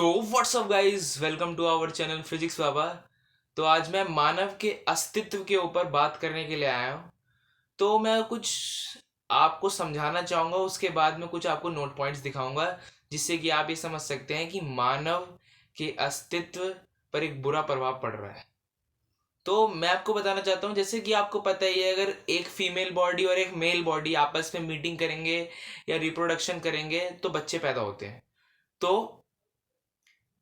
So what's up guys, welcome to our channel physics Baba. तो आज मैं मानव के अस्तित्व के ऊपर बात करने के लिए आया हूँ। तो मैं कुछ आपको समझाना चाहूँगा, उसके बाद में कुछ आपको नोट पॉइंट्स दिखाऊंगा जिससे कि आप ये समझ सकते हैं कि मानव के अस्तित्व पर एक बुरा प्रभाव पड़ रहा है। तो मैं आपको बताना चाहता हूँ, जैसे कि आपको पता ही है, अगर एक फीमेल बॉडी और एक मेल बॉडी आपस में मीटिंग करेंगे या रिप्रोडक्शन करेंगे तो बच्चे पैदा होते हैं। तो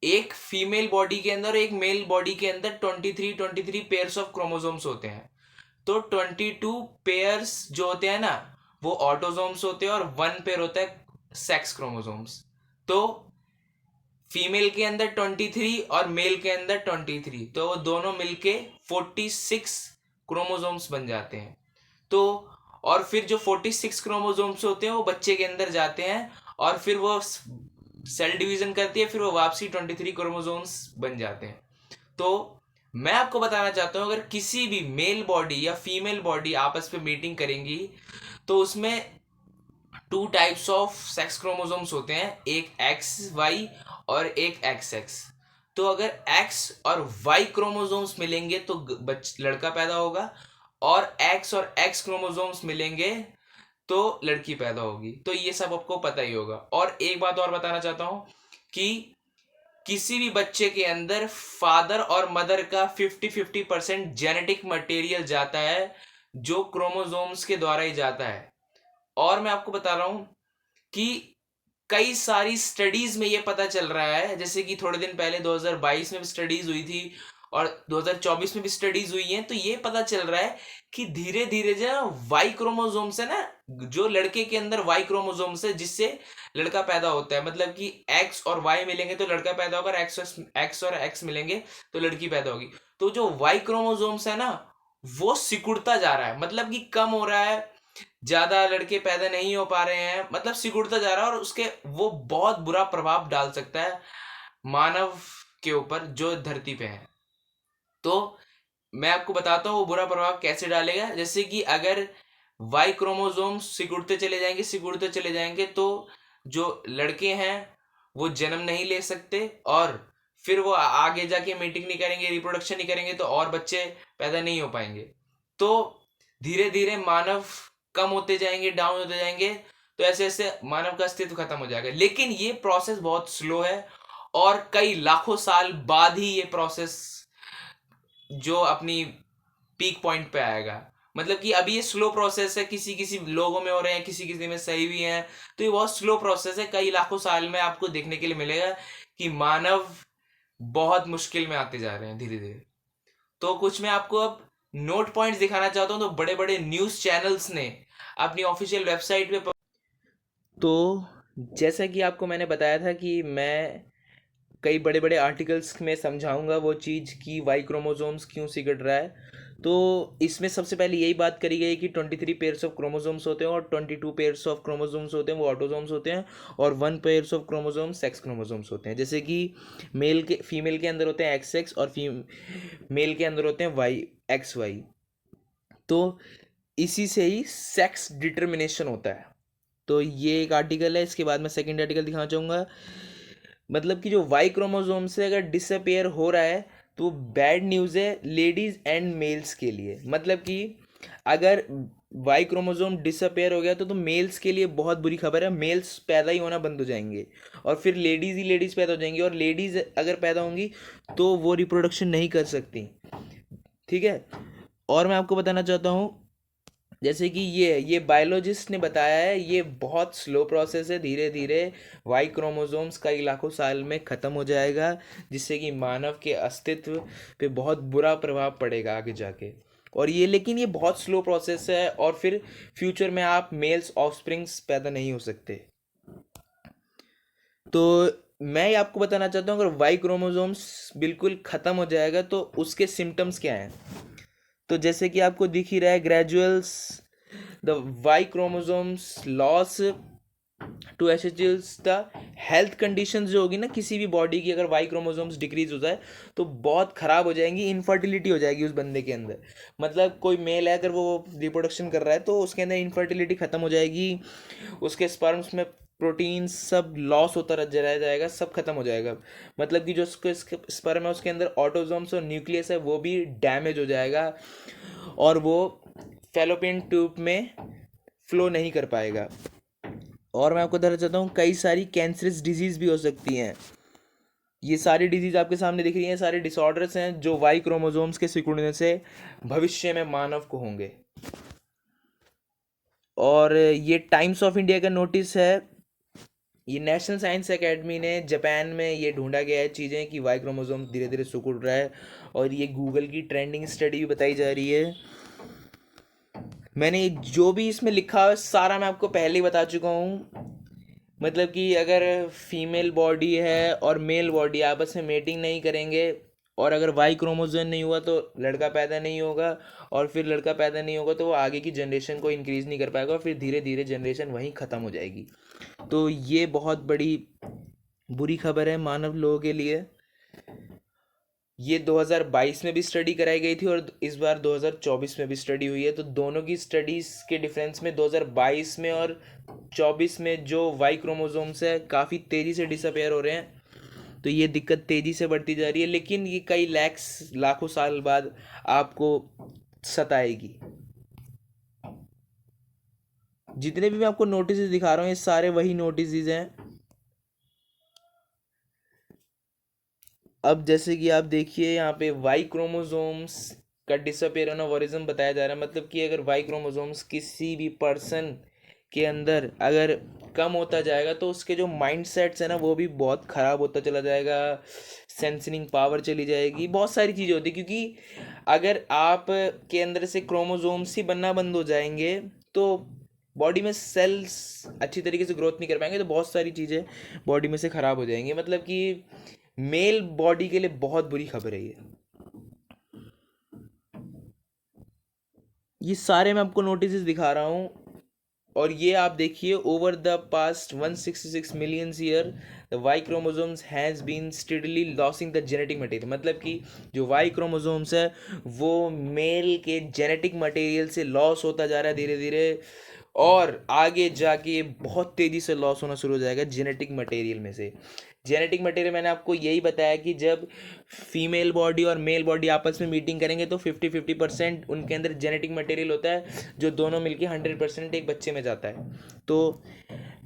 एक फीमेल बॉडी के अंदर और एक मेल बॉडी के अंदर 23 पेयर्स ऑफ क्रोमोसोम्स होते हैं। तो 22 पेयर्स जो होते हैं ना, वो ऑटोसोम्स होते हैं और 1 पेयर होता है सेक्स क्रोमोसोम्स। तो फीमेल के अंदर 23 और मेल के अंदर 23, तो वो दोनों मिलके 46 क्रोमोसोम्स बन जाते हैं। तो और फिर जो 46 क्रोमोसोम्स होते हैं वो बच्चे के अंदर जाते हैं और फिर वो सेल डिवीजन करती है, फिर वो वापसी 23 क्रोमोसोम्स बन जाते हैं। तो मैं आपको बताना चाहता हूं, अगर किसी भी मेल बॉडी या फीमेल बॉडी आपस में मीटिंग करेंगी तो उसमें 2 टाइप्स ऑफ सेक्स क्रोमोसोम्स होते हैं, एक एक्स वाई और एक एक्स एक्स। तो अगर एक्स और वाई क्रोमोसोम्स मिलेंगे तो लड़का पैदा होगा, और एक्स और एक्स क्रोमोसोम्स मिलेंगे तो लड़की पैदा होगी। तो ये सब आपको पता ही होगा। और एक बात और बताना चाहता हूं कि किसी भी बच्चे के अंदर फादर और मदर का 50-50% जेनेटिक मटेरियल जाता है, जो क्रोमोसोम्स के द्वारा ही जाता है। और मैं आपको बता रहा हूं कि कई सारी स्टडीज में ये पता चल रहा है, जैसे कि थोड़े दिन पहले 2022 में भी स्टडीज हुई थी और 2024 में भी स्टडीज हुई हैं। तो ये पता चल रहा है कि धीरे धीरे जो वाई क्रोमोसोम्स है ना, जो लड़के के अंदर वाई क्रोमोसोम्स है जिससे लड़का पैदा होता है, मतलब कि एक्स और वाई मिलेंगे तो लड़का पैदा होगा, और एक्स और एक्स मिलेंगे तो लड़की पैदा होगी। तो जो वाई क्रोमोसोम्स है ना, वो सिकुड़ता जा रहा है, मतलब कि कम हो रहा है, ज्यादा लड़के पैदा नहीं हो पा रहे हैं, मतलब सिकुड़ता जा रहा है। और उसके वो बहुत बुरा प्रभाव डाल सकता है मानव के ऊपर जो धरती पे है। तो मैं आपको बताता हूँ वो बुरा प्रभाव कैसे डालेगा। जैसे कि अगर वाई क्रोमोसोम सिकुड़ते चले जाएंगे तो जो लड़के हैं वो जन्म नहीं ले सकते, और फिर वो आगे जाके मीटिंग नहीं करेंगे, रिप्रोडक्शन नहीं करेंगे, तो और बच्चे पैदा नहीं हो पाएंगे। तो धीरे धीरे मानव कम होते जाएंगे, डाउन होते जाएंगे। तो ऐसे ऐसे मानव का अस्तित्व खत्म हो जाएगा। लेकिन ये प्रोसेस बहुत स्लो है और कई लाखों साल बाद ही ये प्रोसेस जो अपनी पीक पॉइंट पे आएगा। मतलब कि अभी ये स्लो प्रोसेस है, किसी किसी लोगों में हो रहे हैं, किसी किसी में सही भी हैं। तो ये बहुत स्लो प्रोसेस है, कई लाखों साल में आपको देखने के लिए मिलेगा कि मानव बहुत मुश्किल में आते जा रहे हैं धीरे धीरे। तो कुछ मैं आपको अब नोट पॉइंट्स दिखाना चाहता हूँ। तो बड़े बड़े न्यूज़ चैनल्स ने अपनी ऑफिशियल वेबसाइट पे, तो जैसा कि आपको मैंने बताया था कि मैं कई बड़े बड़े आर्टिकल्स में समझाऊंगा वो चीज़ कि वाई क्रोमोसोम्स क्यों सिकुड़ रहा है। तो इसमें सबसे पहले यही बात करी गई कि 23 पेयर्स ऑफ क्रोमोसोम्स होते हैं और 22 पेयर्स ऑफ क्रोमोसोम्स होते हैं वो ऑटोसोम्स होते हैं, और 1 pairs of chromosomes sex chromosomes होते हैं। जैसे कि फीमेल के अंदर होते हैं एक्स एक्स और मेल के अंदर होते हैं वाई एक्स वाई। तो इसी से ही सेक्स डिटर्मिनेशन होता है। तो ये एक आर्टिकल है। इसके बाद मैं सेकंड आर्टिकल दिखाना चाहूँगा। मतलब कि जो वाई क्रोमोसोम से अगर डिसअपेयर हो रहा है तो बैड न्यूज़ है लेडीज़ एंड मेल्स के लिए। मतलब कि अगर वाई क्रोमोसोम डिसअपेयर हो गया तो मेल्स के लिए बहुत बुरी खबर है। मेल्स पैदा ही होना बंद हो जाएंगे और फिर लेडीज़ ही लेडीज़ पैदा हो जाएंगी, और लेडीज़ अगर पैदा होंगी तो वो रिप्रोडक्शन नहीं कर सकती। ठीक है। और मैं आपको बताना चाहता हूँ, जैसे कि ये बायोलॉजिस्ट ने बताया है, ये बहुत स्लो प्रोसेस है। धीरे धीरे वाई क्रोमोसोम्स कई लाखों साल में ख़त्म हो जाएगा, जिससे कि मानव के अस्तित्व पे बहुत बुरा प्रभाव पड़ेगा आगे जाके। और ये लेकिन ये बहुत स्लो प्रोसेस है, और फिर फ्यूचर में आप मेल्स ऑफस्प्रिंग्स पैदा नहीं हो सकते। तो मैं ये आपको बताना चाहता हूँ, अगर वाई क्रोमोसोम्स बिल्कुल ख़त्म हो जाएगा तो उसके सिम्टम्स क्या हैं। तो जैसे कि आपको दिख ही रहा है, gradually the Y chromosomes loss to एसेचिल्स द हेल्थ कंडीशन जो होगी ना किसी भी बॉडी की, अगर वाई क्रोमोसोम्स डिक्रीज हो जाए तो बहुत ख़राब हो जाएंगी, इनफर्टिलिटी हो जाएगी उस बंदे के अंदर। मतलब कोई मेल है अगर वो रिप्रोडक्शन कर रहा है तो उसके अंदर इनफर्टिलिटी ख़त्म हो जाएगी, उसके स्पर्म्स में प्रोटीन सब लॉस होता रह जाएगा, सब खत्म हो जाएगा। मतलब कि जो उसके स्पर्म है उसके अंदर ऑटोजोम्स और न्यूक्लियस है वो भी डैमेज हो जाएगा, और वो फैलोपियन ट्यूब में फ्लो नहीं कर पाएगा। और मैं आपको बताना चाहता हूँ कई सारी कैंसरस डिजीज़ भी हो सकती हैं। ये सारी डिजीज़ आपके सामने दिख रही हैं, सारे डिसऑर्डर्स हैं जो वाई क्रोमोसोम्स के सिकुड़ने से भविष्य में मानव को होंगे। और ये टाइम्स ऑफ इंडिया का नोटिस है, ये नेशनल साइंस एकेडमी ने जापान में ये ढूंढा गया है चीज़ें कि वाई क्रोमोसोम धीरे धीरे सिकुड़ रहा है, और ये गूगल की ट्रेंडिंग स्टडी भी बताई जा रही है। मैंने जो भी इसमें लिखा है सारा मैं आपको पहले ही बता चुका हूँ। मतलब कि अगर फीमेल बॉडी है और मेल बॉडी आपस में मेटिंग नहीं करेंगे, और अगर वाई क्रोमोसोम नहीं हुआ तो लड़का पैदा नहीं होगा, और फिर लड़का पैदा नहीं होगा तो वो आगे की जनरेशन को इंक्रीज़ नहीं कर पाएगा, और फिर धीरे धीरे जनरेशन वहीं ख़त्म हो जाएगी। तो ये बहुत बड़ी बुरी खबर है मानव लोगों के लिए। ये 2022 में भी स्टडी कराई गई थी और इस बार 2024 में भी स्टडी हुई है। तो दोनों की स्टडीज़ के डिफरेंस में 2022 में और 24 में जो वाई क्रोमोसोम्स है काफ़ी तेज़ी से डिसअपेयर हो रहे हैं। तो ये दिक्कत तेज़ी से बढ़ती जा रही है, लेकिन ये कई लाखों साल बाद आपको सताएगी। जितने भी मैं आपको नोटिस दिखा रहा हूँ ये सारे वही नोटिस हैं। अब जैसे कि आप देखिए यहाँ पे वाई क्रोमोसोम्स का डिसअपेयर होना वरिज्म बताया जा रहा है। मतलब कि अगर वाई क्रोमोसोम्स किसी भी पर्सन के अंदर अगर कम होता जाएगा तो उसके जो माइंड सेट्स है ना वो भी बहुत ख़राब होता चला जाएगा, सेंसिंग पावर चली जाएगी, बहुत सारी चीज़ें होती, क्योंकि अगर आप के अंदर से क्रोमोसोम्स ही बनना बंद हो जाएंगे तो बॉडी में सेल्स अच्छी तरीके से ग्रोथ नहीं कर पाएंगे, तो बहुत सारी चीज़ें बॉडी में से ख़राब हो जाएंगी। मतलब कि मेल बॉडी के लिए बहुत बुरी खबर है ये सारे मैं आपको नोटिस दिखा रहा हूँ। और ये आप देखिए over the past 166 million year the Y chromosomes has been steadily losing the genetic material. मतलब कि जो वाई क्रोमोसोम्स है वो मेल के जेनेटिक मटेरियल से लॉस होता जा रहा है धीरे धीरे, और आगे जाके ये बहुत तेज़ी से लॉस होना शुरू हो जाएगा जेनेटिक मटेरियल में से। जेनेटिक मटेरियल मैंने आपको यही बताया कि जब फीमेल बॉडी और मेल बॉडी आपस में मीटिंग करेंगे तो 50-50% उनके अंदर जेनेटिक मटेरियल होता है, जो दोनों मिलके 100% एक बच्चे में जाता है। तो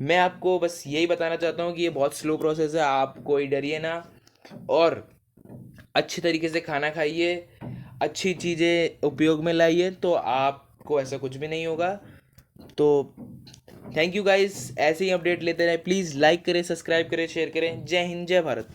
मैं आपको बस यही बताना चाहता हूँ कि ये बहुत स्लो प्रोसेस है, आप कोई डरिए ना, और अच्छी तरीके से खाना खाइए, अच्छी चीज़ें उपयोग में लाइए, तो आपको ऐसा कुछ भी नहीं होगा। तो थैंक यू गाइस, ऐसे ही अपडेट लेते रहे, प्लीज़ लाइक करें, सब्सक्राइब करें, शेयर करें। जय हिंद, जय भारत।